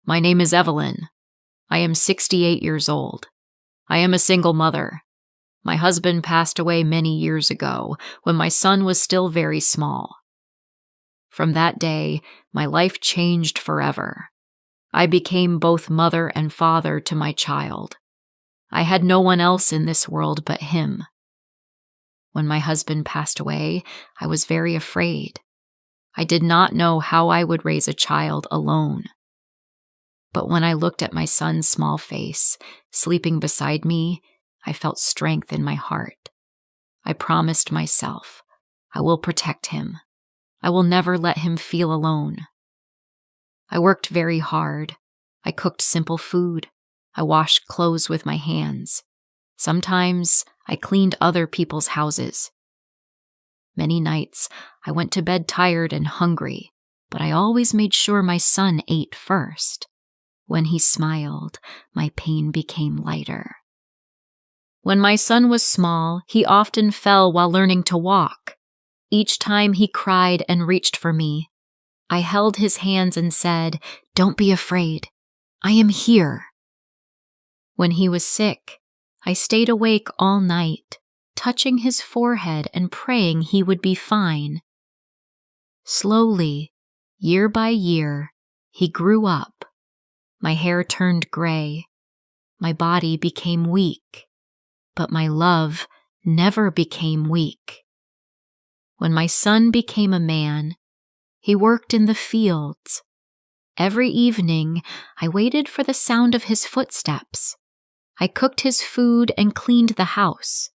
My name is Evelyn. I am 68 years old. I am a single mother. My husband passed away many years ago when my son was still very small. From that day, my life changed forever. I became both mother and father to my child. I had no one else in this world but him. When my husband passed away, I was very afraid. I did not know how I would raise a child alone. But when I looked at my son's small face, sleeping beside me, I felt strength in my heart. I promised myself, I will protect him. I will never let him feel alone. I worked very hard. I cooked simple food. I washed clothes with my hands. Sometimes I cleaned other people's houses. Many nights I went to bed tired and hungry, but I always made sure my son ate first. When he smiled, my pain became lighter. When my son was small, he often fell while learning to walk. Each time he cried and reached for me, I held his hands and said, "Don't be afraid. I am here." When he was sick, I stayed awake all night, touching his forehead and praying he would be fine. Slowly, year by year, he grew up. My hair turned gray. My body became weak, but my love never became weak. When my son became a man, he worked in the fields. Every evening, I waited for the sound of his footsteps. I cooked his food and cleaned the house.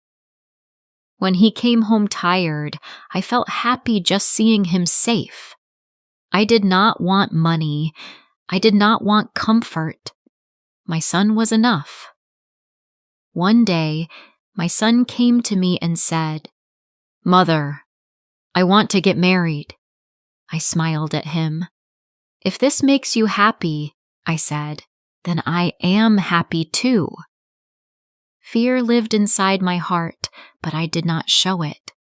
When he came home tired, I felt happy just seeing him safe. I did not want money. I did not want comfort. My son was enough. One day, my son came to me and said, "Mother, I want to get married." I smiled at him. "If this makes you happy," I said, "then I am happy too." Fear lived inside my heart, but I did not show it.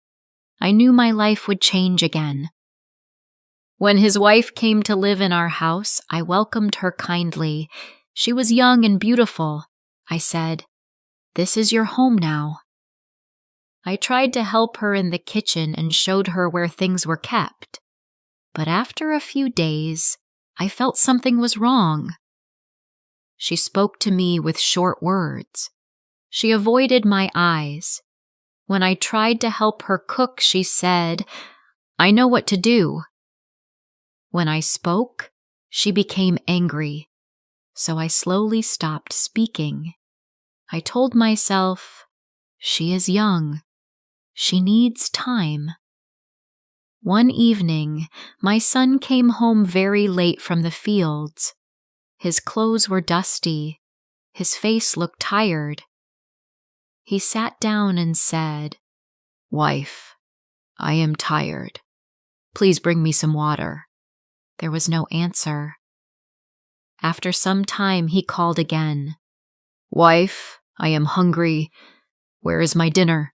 I knew my life would change again. When his wife came to live in our house, I welcomed her kindly. She was young and beautiful. I said, "This is your home now." I tried to help her in the kitchen and showed her where things were kept. But after a few days, I felt something was wrong. She spoke to me with short words. She avoided my eyes. When I tried to help her cook, she said, "I know what to do." When I spoke, she became angry, so I slowly stopped speaking. I told myself, she is young. She needs time. One evening, my son came home very late from the fields. His clothes were dusty. His face looked tired. He sat down and said, "Wife, I am tired. Please bring me some water." There was no answer. After some time, he called again. "Wife, I am hungry. Where is my dinner?"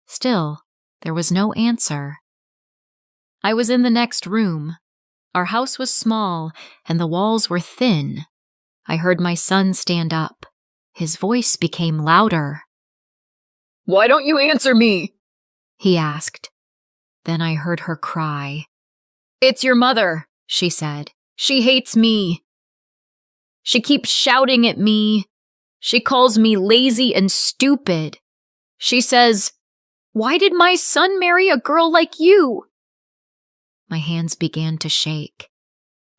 Still, there was no answer. I was in the next room. Our house was small, and the walls were thin. I heard my son stand up. His voice became louder. "Why don't you answer me?" he asked. Then I heard her cry. "It's your mother," she said. "She hates me. She keeps shouting at me. She calls me lazy and stupid. She says, 'Why did my son marry a girl like you?'" My hands began to shake.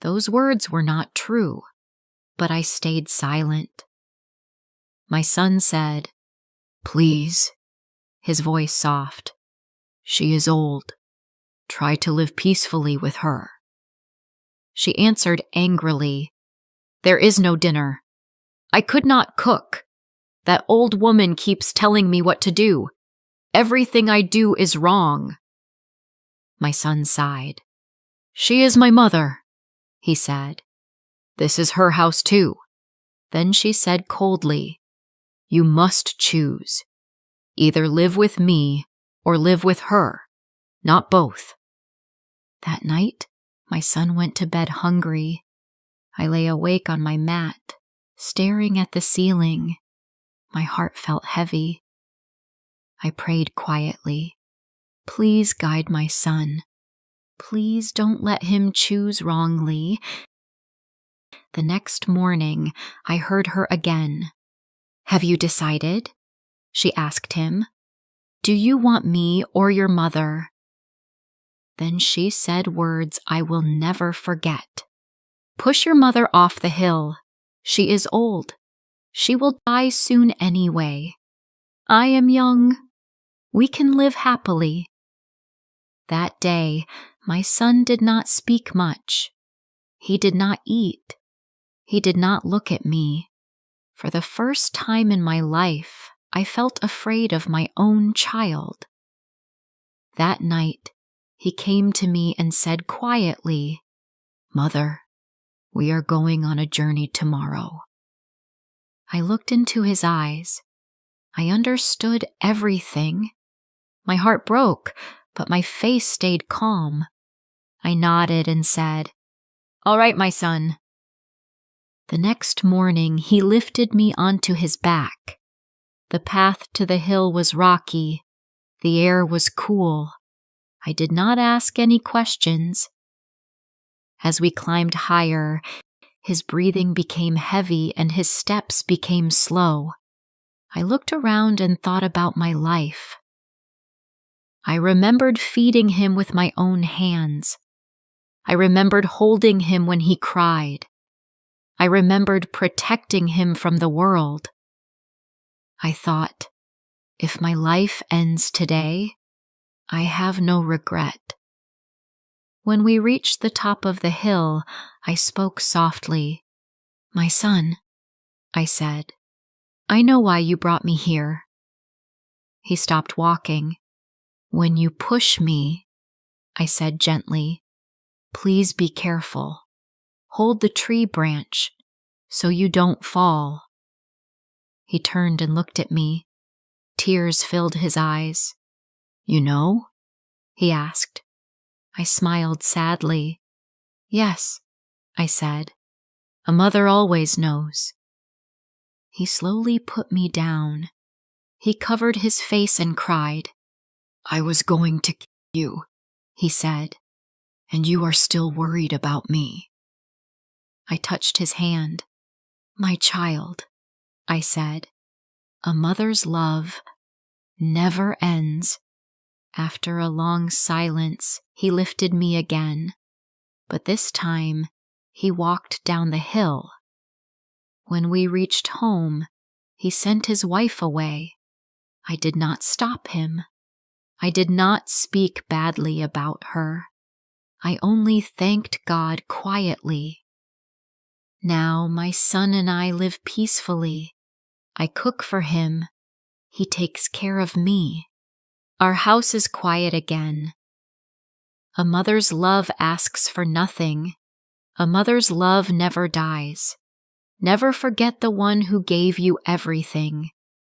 Those words were not true, but I stayed silent. My son said, "Please," his voice soft. "She is old. Try to live peacefully with her." She answered angrily, "There is no dinner. I could not cook. That old woman keeps telling me what to do. Everything I do is wrong." My son sighed. "She is my mother," he said. "This is her house too." Then she said coldly, "You must choose. Either live with me or live with her, not both." That night, my son went to bed hungry. I lay awake on my mat, staring at the ceiling. My heart felt heavy. I prayed quietly. Please guide my son. Please don't let him choose wrongly. The next morning, I heard her again. Have you decided? She asked him. Do you want me or your mother? Then she said words I will never forget. Push your mother off the hill. She is old. She will die soon anyway. I am young. We can live happily. That day, my son did not speak much. He did not eat. He did not look at me. For the first time in my life, I felt afraid of my own child. That night, he came to me and said quietly, Mother, we are going on a journey tomorrow. I looked into his eyes. I understood everything. My heart broke, but my face stayed calm. I nodded and said, All right, my son. The next morning, he lifted me onto his back. The path to the hill was rocky. The air was cool. I did not ask any questions. As we climbed higher, his breathing became heavy and his steps became slow. I looked around and thought about my life. I remembered feeding him with my own hands. I remembered holding him when he cried. I remembered protecting him from the world. I thought, if my life ends today, I have no regret. When we reached the top of the hill, I spoke softly. My son, I said, I know why you brought me here. He stopped walking. When you push me, I said gently, please be careful. Hold the tree branch so you don't fall. He turned and looked at me. Tears filled his eyes. You know? He asked. I smiled sadly. Yes, I said. A mother always knows. He slowly put me down. He covered his face and cried. I was going to kill you, he said, and you are still worried about me. I touched his hand. My child, I said, a mother's love never ends. After a long silence, he lifted me again, but this time he walked down the hill. When we reached home, he sent his wife away. I did not stop him. I did not speak badly about her. I only thanked God quietly. Now my son and I live peacefully. I cook for him. He takes care of me. Our house is quiet again. A mother's love asks for nothing. A mother's love never dies. Never forget the one who gave you everything.